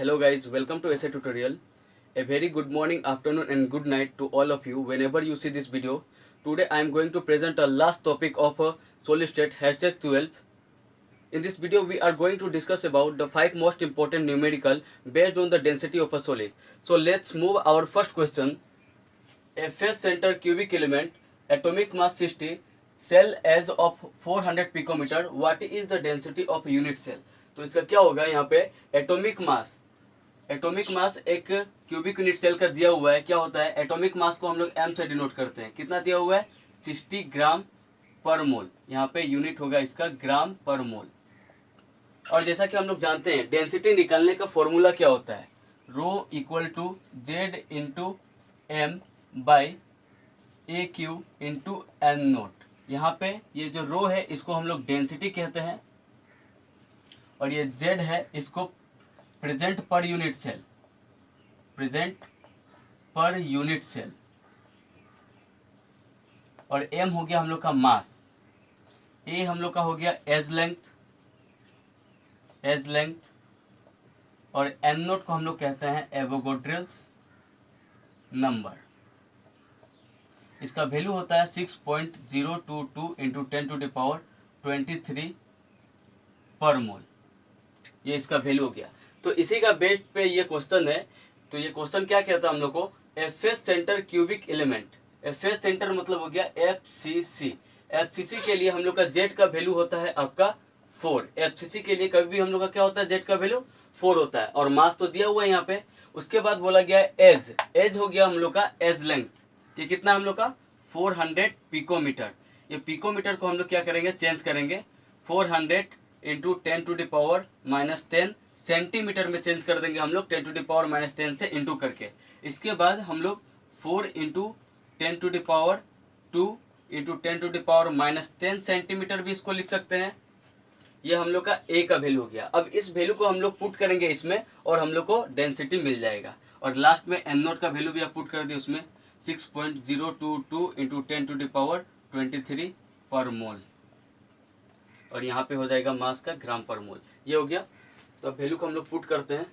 Hello guys, welcome to Essay Tutorial. A very good morning, afternoon and good night to all of you whenever you see this video. Today I am going to present a last topic of solid state #12. In this video we are going to discuss about the 5 most important numerical based on the density of a solid. So let's move our first question. A face center cubic element, atomic mass 60, cell as of 400 picometer. What is the density of unit cell? तो इसका क्या होगा यहाँ पे atomic mass एक cubic unit cell का दिया हुआ है. क्या होता है एटॉमिक मास को हम लोग एम से डिनोट करते हैं. कितना दिया हुआ है 60 ग्राम पर मोल. यहाँ पे यूनिट होगा इसका ग्राम पर मोल. और जैसा कि हम लोग जानते हैं डेंसिटी निकालने का फॉर्मूला क्या होता है rho equal to Z into M by A cube into N naught. यहाँ पे ये जो रो है इसको हम लोग डेंसिटी कहते हैं और ये जेड है इसको प्रेजेंट पर यूनिट सेल और एम हो गया हम लोग का मास. ए हम लोग का हो गया एज लेंथ और एन नोट को हम लोग कहते हैं एवोगाड्रोस नंबर. इसका वैल्यू होता है 6.022 इंटू 10⁻23 पर मोल. ये इसका वैल्यू हो गया. तो इसी का बेस पे ये क्वेश्चन है. तो ये क्वेश्चन क्या कहता है हम लोग को FS centre cubic element. FS centre मतलब हो गया एफसीसी. एफसीसी के लिए हम लोग का जेड का वैल्यू होता है आपका 4. एफसीसी के लिए कभी भी हम लोग का क्या होता है जेड का वैल्यू 4 होता है और मास तो दिया हुआ है यहाँ पे. उसके बाद बोला गया एज हो गया हम लोग का एज लेंथ. ये कितना हम लोग का 400 पिकोमीटर. ये पिकोमीटर को हम लोग क्या करेंगे चेंज करेंगे 400 इंटू 10⁻⁻10 सेंटीमीटर में चेंज कर देंगे हम लोग 10⁻⁻10 से इंटू करके. इसके बाद हम लोग 4 इंटू 10⁻2 इंटू 10⁻⁻10 सेंटीमीटर भी इसको लिख सकते हैं. ये हम लोग का ए का वैल्यू हो गया. अब इस वैल्यू को हम लोग पुट करेंगे इसमें और हम लोग को डेंसिटी मिल जाएगा. और लास्ट में एन नोट का वैल्यू भी आप पुट कर दिए उसमें 6.022 इंटू 10⁻23 पर मोल और यहाँ पे हो जाएगा मास का ग्राम पर मोल. ये हो गया. तो अब वैल्यू को हम लोग पुट करते हैं.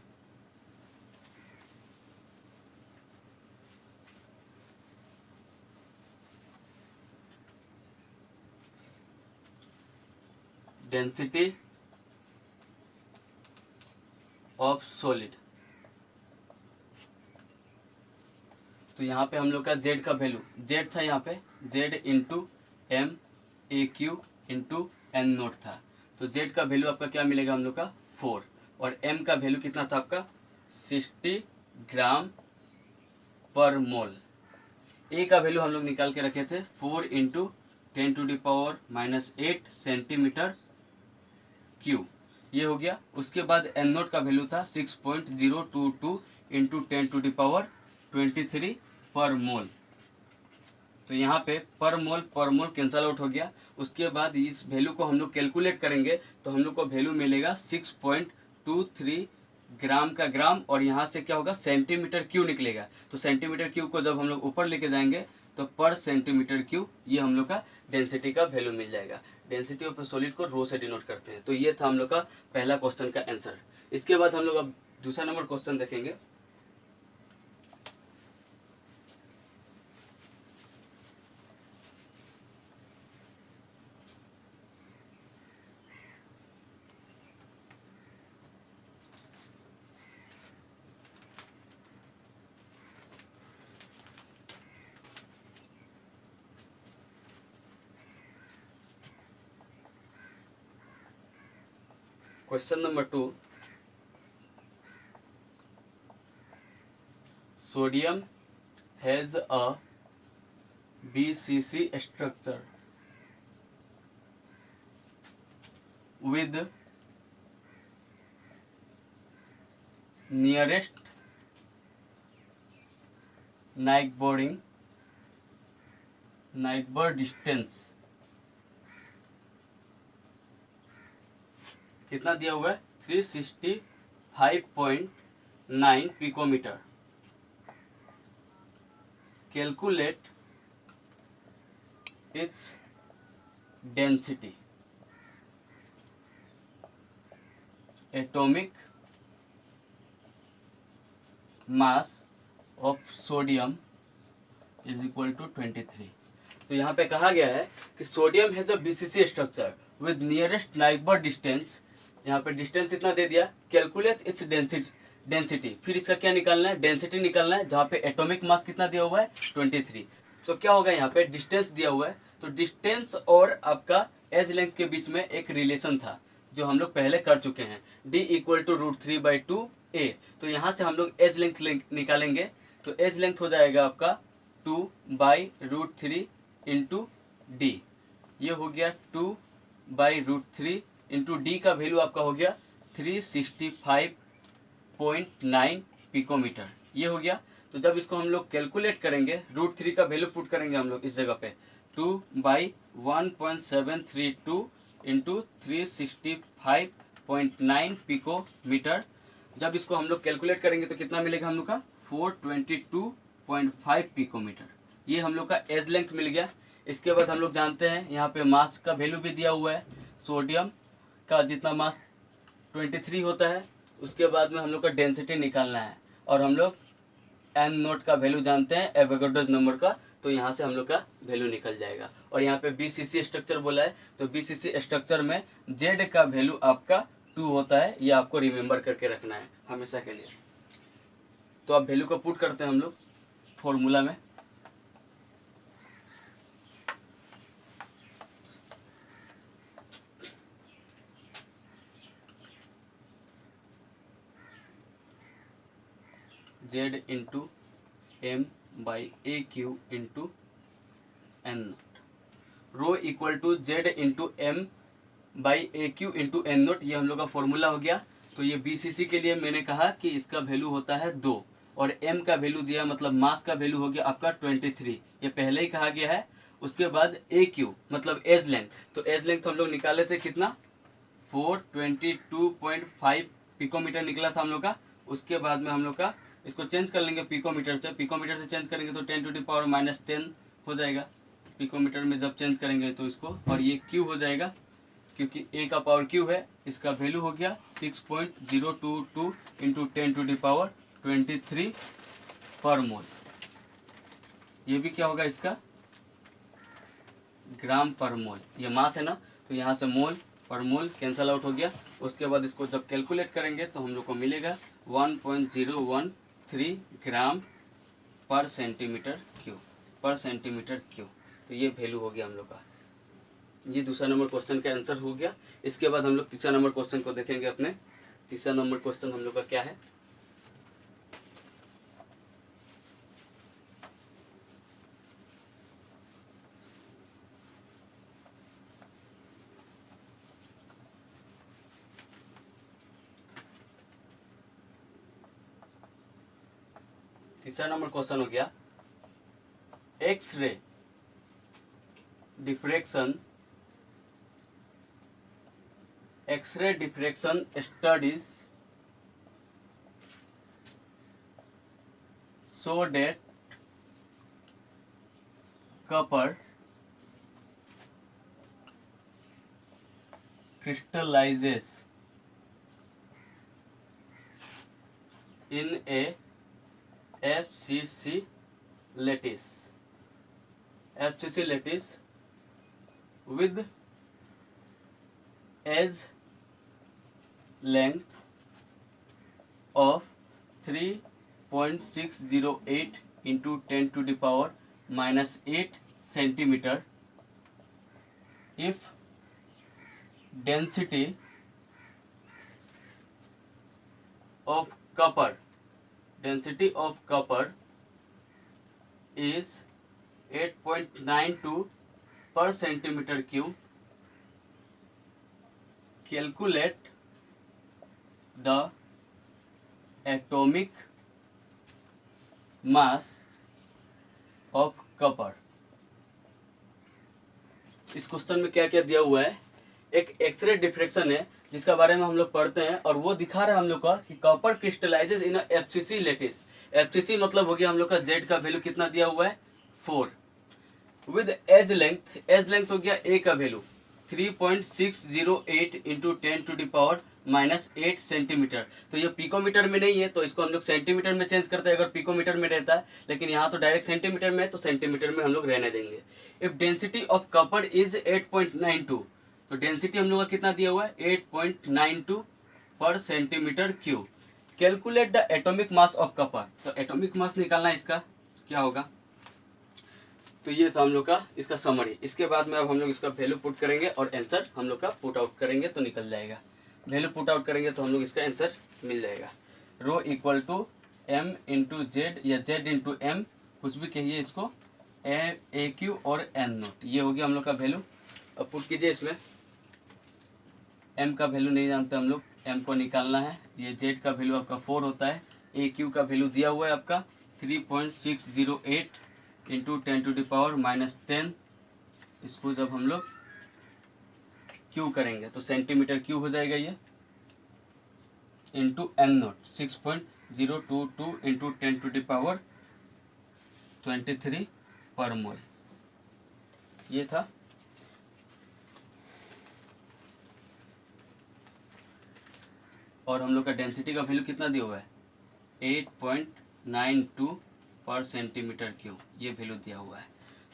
Density of solid. तो यहाँ पे हम लोग का जेड का वैल्यू जेड था यहाँ पे Z into M A cube into N naught था. तो जेड का वैल्यू आपका क्या मिलेगा हम लोग का 4 और एम का वैल्यू कितना था आपका 60 ग्राम पर मोल. ए का वैल्यू हम लोग निकाल के रखे थे 4 इंटू 10⁻⁻8 सेंटीमीटर क्यूब. ये हो गया. उसके बाद एन नोट का वैल्यू था 6.022 इंटू 10⁻23 पर मोल. तो यहाँ पे पर मोल कैंसल आउट हो गया. उसके बाद इस वैल्यू को हम लोग कैलकुलेट करेंगे तो हम लोग को वैल्यू मिलेगा 6.23 ग्राम का ग्राम और यहाँ से क्या होगा सेंटीमीटर क्यू निकलेगा. तो सेंटीमीटर क्यू को जब हम लोग ऊपर लेके जाएंगे तो पर सेंटीमीटर क्यू ये हम लोग का डेंसिटी का वैल्यू मिल जाएगा. डेंसिटी ऑफ सॉलिड को रो से डिनोट करते हैं. तो ये था हम लोग का पहला क्वेश्चन का आंसर. इसके बाद हम लोग अब दूसरा नंबर क्वेश्चन देखेंगे. Question number 2. Sodium has a BCC structure with nearest neighbor distance कितना दिया हुआ है 365.9 picometer. Calculate its density. Atomic mass of sodium is equal to 23। तो यहाँ पे कहा गया है कि sodium has a BCC structure with nearest neighbour distance, यहाँ पे डिस्टेंस इतना दे दिया, कैलकुलेट इट्स डेंसिटी, फिर इसका क्या निकालना है, डेंसिटी निकालना है, जहाँ पे एटॉमिक मास कितना दिया हुआ है 23। तो क्या होगा, यहाँ पे डिस्टेंस दिया हुआ है, तो डिस्टेंस और आपका एज लेंथ के बीच में एक रिलेशन था जो हम लोग पहले कर चुके हैं, d इक्वल टू √3/2a। तो यहाँ से हम लोग एज लेंथ निकालेंगे, तो एज लेंथ हो जाएगा आपका 2/√3 इंटू डी, ये हो गया 2/√3 इंटू डी का वैल्यू आपका हो गया 365.9 पिकोमीटर, ये हो गया। तो जब इसको हम लोग कैलकुलेट करेंगे, √3 का वैल्यू पुट करेंगे हम लोग इस जगह पे, 2/1.732 इंटू 365.9 पिकोमीटर। जब इसको हम लोग कैलकुलेट करेंगे तो कितना मिलेगा हम लोग का 422.5 पिकोमीटर, ये हम लोग का एज लेंथ मिल गया। इसके बाद हम लोग जानते हैं यहाँ पे मास का वैल्यू भी दिया हुआ है, सोडियम का जितना मास 23 होता है, उसके बाद में हम लोग का डेंसिटी निकालना है, और हम लोग एन नोट का वैल्यू जानते हैं एवोगाड्रोस नंबर का, तो यहाँ से हम लोग का वैल्यू निकल जाएगा। और यहाँ पे बीसीसी स्ट्रक्चर बोला है, तो बीसीसी स्ट्रक्चर में जेड का वैल्यू आपका 2 होता है, ये आपको रिमेंबर करके रखना है हमेशा के लिए। तो अब वैल्यू को पुट करते हैं हम लोग फॉर्मूला में, Z into M by A cube into N naught, rho equal to Z into M by A cube into N naught, ये हम लोग का फॉर्मूला हो गया। तो ये बीसीसी के लिए मैंने कहा कि इसका वैल्यू होता है 2, और एम का वैल्यू दिया, मतलब मास का वैल्यू हो गया आपका 23, ये पहले ही कहा गया है। उसके बाद ए क्यू मतलब एज लेंथ, तो एज लेंथ हम लोग निकाले थे कितना, 422.5 पिकोमीटर निकला था हम लोग का। उसके बाद में हम लोग का इसको चेंज कर लेंगे पिकोमीटर से, पिकोमीटर से चेंज करेंगे तो 10⁻⁻10 हो जाएगा पिकोमीटर में जब चेंज करेंगे तो इसको, और ये क्यू हो जाएगा क्योंकि ए का पावर क्यू है। इसका वैल्यू हो गया 6.022 इंटू 10⁻23 पर मोल, ये भी क्या होगा इसका ग्राम पर मोल, ये मास है ना, तो यहाँ से मोल पर मोल कैंसल आउट हो गया। उसके बाद इसको जब कैलकुलेट करेंगे तो हम लोग को मिलेगा 1.013 ग्राम पर सेंटीमीटर क्यूब, तो ये वैल्यू हो गया हम लोग का। ये दूसरा नंबर क्वेश्चन का आंसर हो गया। इसके बाद हम लोग तीसरा नंबर क्वेश्चन को देखेंगे अपने। तीसरा नंबर क्वेश्चन हम लोग का क्या है, तीसरा नंबर क्वेश्चन हो गया, X-ray diffraction studies so that copper crystallizes in a FCC lattice with edge length of 3.608 into 10⁻⁻8 centimeter if density of copper is 8.92 per centimeter cube. Calculate the atomic mass of copper. इस question में क्या क्या दिया हुआ है, एक x ray diffraction है जिसका बारे में हम लोग पढ़ते हैं, और वो दिखा रहा है हम लोग का कि कॉपर क्रिस्टलाइजेज इन एफसीसी लेटिस। एफसीसी मतलब हो गया हम लोग का जेड का वैल्यू कितना दिया हुआ है 4, विद एज लेंथ हो गया ए का वैल्यू 3.608 इंटू 10⁻⁻ -8 सेंटीमीटर। तो ये पिकोमीटर में नहीं है तो इसको हम लोग सेंटीमीटर में चेंज करते हैं अगर पिकोमीटर में रहता है, लेकिन यहाँ तो डायरेक्ट सेंटीमीटर में है तो सेंटीमीटर में हम लोग रहने देंगे। If density of copper is 8.92, तो डेंसिटी हम लोग का कितना दिया हुआ है 8.92 पर centimetre cube. Calculate the atomic mass of copper, तो एटॉमिक मास निकालना इसका क्या होगा। तो ये था हम लोग का इसका समरी। इसके बाद में अब हम लोग इसका वैल्यू पुट करेंगे और आंसर हम लोग का पुट आउट करेंगे तो निकल जाएगा। वैल्यू पुट आउट करेंगे तो हम लोग इसका आंसर मिल जाएगा। Rho equal to m into Z या z इंटू एम, कुछ भी कहिए इसको, ए क्यू और एन नोट। ये हो गया हम लोग का वैल्यू। अब पुट कीजिए इसमें। m का वैल्यू नहीं जानते हम लोग, m को निकालना है। ये z का वैल्यू आपका 4 होता है। ए क्यू का वैल्यू दिया हुआ है आपका 3.608 इंटू 10⁻⁻10। इसको जब हम लोग क्यू करेंगे तो सेंटीमीटर क्यू हो जाएगा ये, इंटू एन नोट 6.022 इंटू 10⁻23 पर मोल। ये था। और हम लोग का डेंसिटी का वैल्यू कितना दिया हुआ है 8.92 पर सेंटीमीटर क्यूब, ये वैल्यू दिया हुआ है।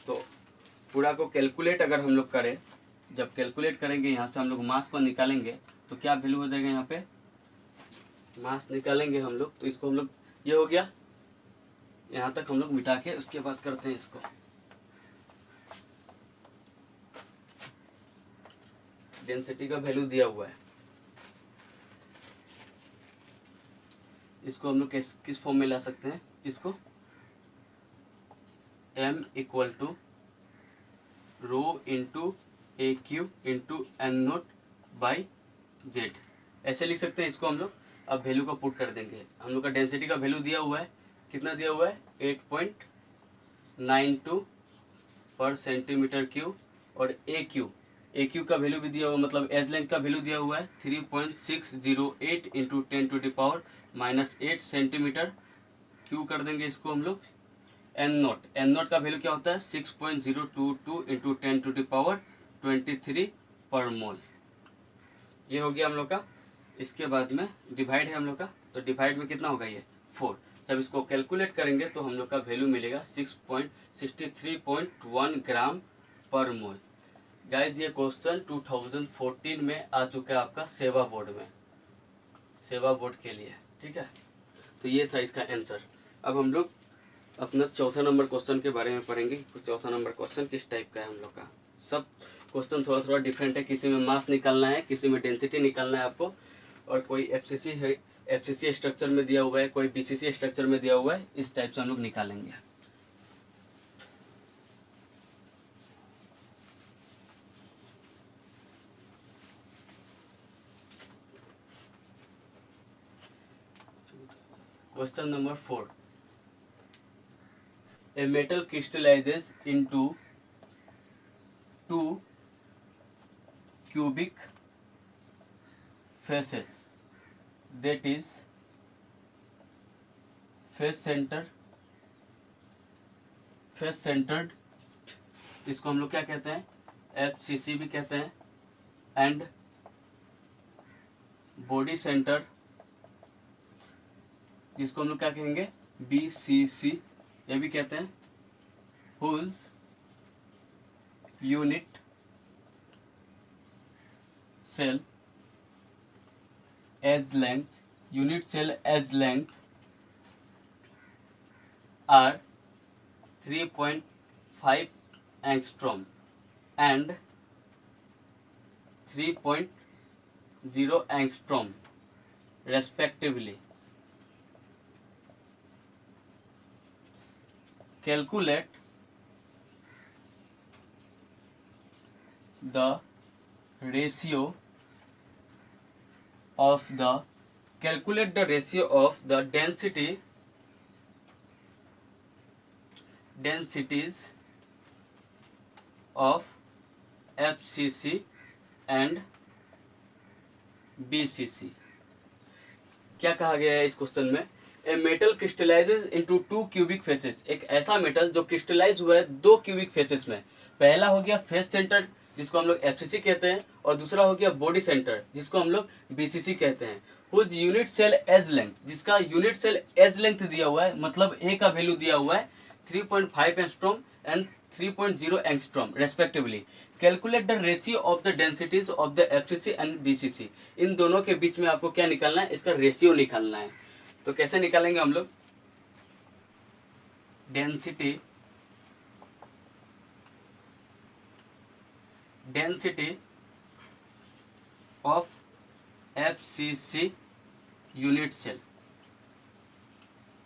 तो पूरा को कैलकुलेट अगर हम लोग करें, जब कैलकुलेट करेंगे यहाँ से हम लोग मास को निकालेंगे तो क्या वैल्यू हो जाएगा, यहाँ पे मास निकालेंगे हम लोग तो इसको हम लोग, ये हो गया यहाँ तक हम लोग मिटा के उसके बाद करते हैं इसको। डेंसिटी का वैल्यू दिया हुआ है, इसको हम लोग किस फॉर्म में ला सकते हैं, इसको m equal to rho into A cube into N naught by Z, ऐसे लिख सकते हैं इसको हम लोग। अब वैल्यू को पुट कर देंगे। हम लोग का डेंसिटी का वैल्यू दिया हुआ है, कितना दिया हुआ है 8.92 पर सेंटीमीटर क्यूब, और ए क्यू का वैल्यू भी दिया हुआ, मतलब एज लेंथ का वैल्यू दिया हुआ है 3.608 इंटू 10⁻⁻8 सेंटीमीटर। क्यू कर देंगे इसको हम लोग। एन नोट का वैल्यू क्या होता है 6.022 इंटू 10⁻23 पर मोल। ये हो गया हम लोग का। इसके बाद में डिवाइड है हम लोग का, तो डिवाइड में कितना होगा ये 4। जब इसको कैलकुलेट करेंगे तो हम लोग का वैल्यू मिलेगा 6.63.1 ग्राम पर मोल। गाइज ये क्वेश्चन 2014 में आ चुका है आपका सेवा बोर्ड में, सेवा बोर्ड के लिए, ठीक है। तो ये था इसका आंसर। अब हम लोग अपना चौथा नंबर क्वेश्चन के बारे में पढ़ेंगे कि चौथा नंबर क्वेश्चन किस टाइप का है हम लोग का। सब क्वेश्चन थोड़ा थोड़ा डिफरेंट है, किसी में मास निकालना है, किसी में डेंसिटी निकालना है आपको, और कोई एफसीसी है, एफसीसी स्ट्रक्चर में दिया हुआ है, कोई बीसीसी स्ट्रक्चर में दिया हुआ है। इस टाइप से हम लोग निकालेंगे। Question number 4, a metal crystallizes into 2 cubic faces, that is face centered, इसको हम लोग क्या कहते हैं FCC भी कहते हैं, एंड बॉडी सेंटर, जिसको हम लोग क्या कहेंगे BCC, ये भी कहते हैं, whose unit cell as length are 3.5 angstrom and 3.0 angstrom respectively. Calculate the ratio of the densities of FCC and BCC। क्या कहा गया है इस क्वेश्चन में, a metal crystallises into 2 cubic faces, एक ऐसा मेटल जो क्रिस्टलाइज हुआ है 2 क्यूबिक फेसेस में। पहला हो गया फेस सेंटर्ड, जिसको हम लोग एफसीसी कहते हैं, और दूसरा हो गया बॉडी सेंटर जिसको हम लोग बीसीसी कहते हैं। Whose unit cell edge length, जिसका यूनिट सेल एज लेंथ दिया हुआ है, मतलब ए का वैल्यू दिया हुआ है 3.5 angstrom and 3.0 angstrom respectively. Calculate the ratio of the densities of the FCC and BCC. इन दोनों के बीच में आपको क्या निकालना है, इसका रेशियो निकालना है। तो कैसे निकालेंगे हम लोग, density of FCC unit cell.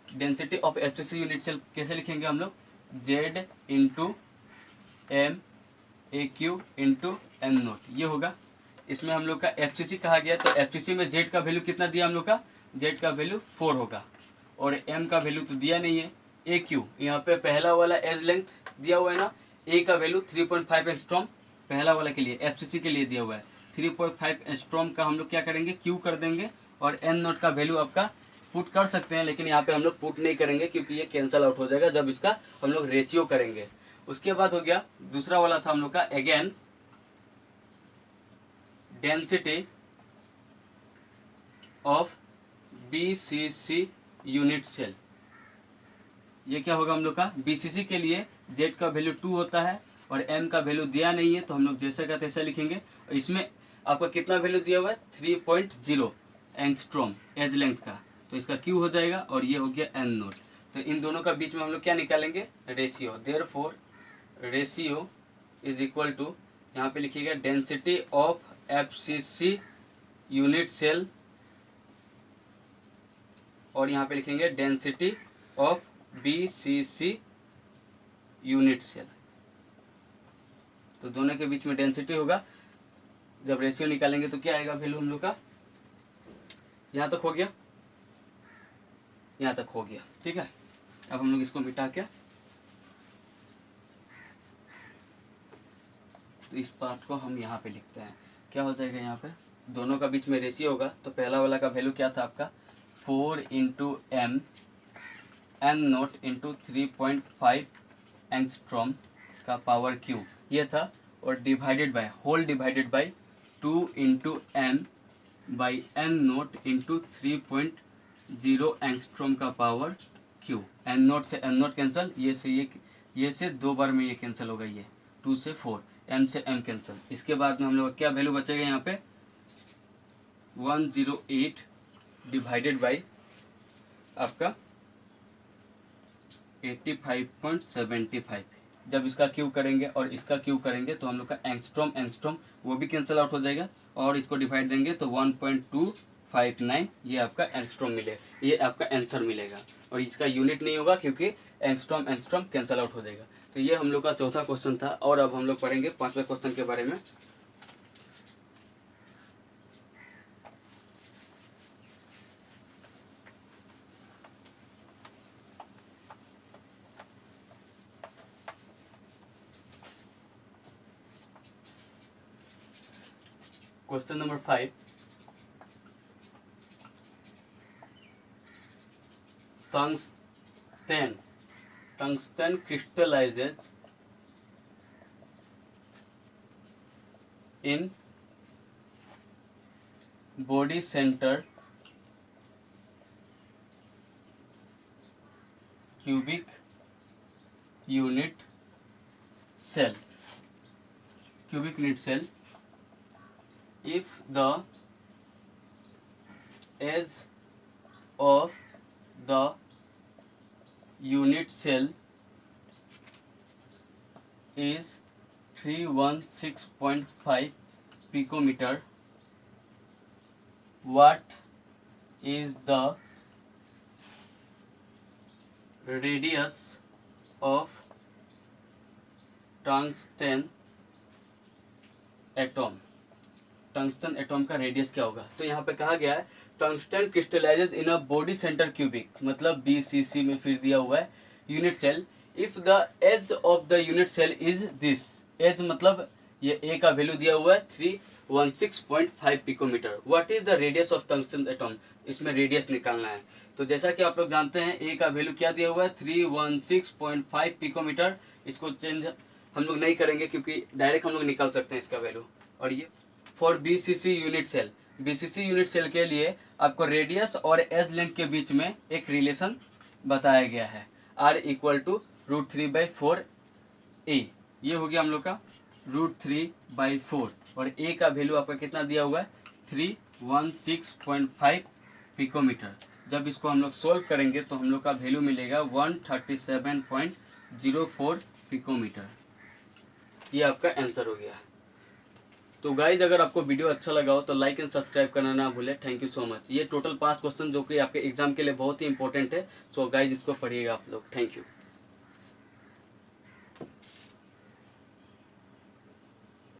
Density of FCC unit cell कैसे लिखेंगे हम लोग, Z into M A cube into N naught, ये होगा। इसमें हम लोग का एफसीसी कहा गया, तो एफसीसी में जेड का वैल्यू कितना दिया हम लोग का, जेड का वैल्यू 4 होगा, और एम का वैल्यू तो दिया नहीं है। ए क्यू यहाँ पे पहला वाला एज लेंथ दिया हुआ है ना, ए का वैल्यू 3.5 एंगस्ट्रॉम पहला वाला के लिए एफसीसी के लिए दिया हुआ है। 3.5 एंगस्ट्रॉम का हम लोग क्या करेंगे, क्यू कर देंगे, और एन नोट का वैल्यू आपका पुट कर सकते हैं, लेकिन यहाँ पे हम लोग पुट नहीं करेंगे क्योंकि ये कैंसल आउट हो जाएगा जब इसका हम लोग रेशियो करेंगे। उसके बाद हो गया दूसरा वाला था हम लोग का, again density of BCC unit cell. ये क्या होगा हम लोग का, बीसीसी के लिए जेड का वैल्यू 2 होता है और एम का वैल्यू दिया नहीं है, तो हम लोग जैसे का तैसा लिखेंगे। इसमें आपका कितना वैल्यू दिया हुआ है, 3.0 एंगस्ट्रॉम एज लेंथ का, तो इसका क्यू हो जाएगा, और ये हो गया एन नोट। तो इन दोनों का बीच में हम लोग क्या निकालेंगे, ratio. Therefore ratio is equal to, यहाँ पे लिखिएगा density of FCC unit cell, और यहाँ पे लिखेंगे density of BCC unit cell. तो दोनों के बीच में डेंसिटी होगा, जब रेशियो निकालेंगे तो क्या आएगा वैल्यू हम लोग का, यहाँ तक हो गया, यहाँ तक हो गया, ठीक है। अब हम लोग इसको मिटा के, तो इस पार्ट को हम यहाँ पे लिखते हैं, क्या हो जाएगा, यहाँ पे दोनों का बीच में रेशियो होगा। तो पहला वाला का वैल्यू क्या था आपका, 4 into M N naught into 3.5 angstrom का पावर क्यू, ये था, और divided by, whole divided by 2 into M by N naught into 3.0 angstrom का पावर क्यू। एन नोट से एन नोट कैंसिल, ये से 2 बार में ये कैंसिल होगा, ये 2 से 4, एम से एम कैंसिल। इसके बाद में हम लोग क्या वैल्यू बचेगा यहाँ पे, 108 डिवाइडेड बाई आपका 85.75। जब इसका क्यू करेंगे और इसका क्यू करेंगे तो हम लोग का एंगस्ट्रॉम वो भी कैंसिल आउट हो जाएगा, और इसको डिवाइड देंगे तो 1.259, ये आपका एंगस्ट्रॉम मिलेगा, ये आपका आंसर मिलेगा। और इसका यूनिट नहीं होगा क्योंकि एंगस्ट्रॉम कैंसिल आउट हो जाएगा। तो ये हम लोग का चौथा क्वेश्चन था, और अब हम लोग पढ़ेंगे 5वें क्वेश्चन के बारे में। Question number 5. Tungsten crystallizes in body center cubic unit cell. If the edge of the unit cell is 316.5 picometer, what is the radius of tungsten atom. Tungsten atom का रेडियस क्या होगा, तो यहाँ पे कहा गया है tungsten crystallises in a body centre cubic, मतलब बीसीसी में फिर दिया हुआ है unit cell. If the edge of the unit cell is this, edge मतलब ये ए का वैल्यू दिया हुआ है 316.5 picometre. What is the radius of tungsten atom, इसमें रेडियस निकालना है। तो जैसा कि आप लोग जानते हैं ए का वैल्यू क्या दिया हुआ है 316.5 पिकोमीटर, इसको चेंज हम लोग नहीं करेंगे क्योंकि डायरेक्ट हम लोग निकाल सकते हैं इसका वैल्यू। और ये for BCC unit cell, BCC unit cell के लिए आपको रेडियस और एज लेंथ के बीच में एक रिलेशन बताया गया है, R = √3/4 A। ये हो गया हम लोग का √3/4 और A का वैल्यू आपका कितना दिया हुआ है 316.5 पिकोमीटर। जब इसको हम लोग सोल्व करेंगे तो हम लोग का वैल्यू मिलेगा 137.04 पिकोमीटर। ये आपका आंसर हो गया। तो गाइज अगर आपको वीडियो अच्छा लगा हो तो लाइक एंड सब्सक्राइब करना ना भूलें। Thank you so much. ये टोटल 5 क्वेश्चन जो कि आपके एग्जाम के लिए बहुत ही इंपॉर्टेंट है। सो गाइज इसको पढ़िएगा आप लोग। Thank you.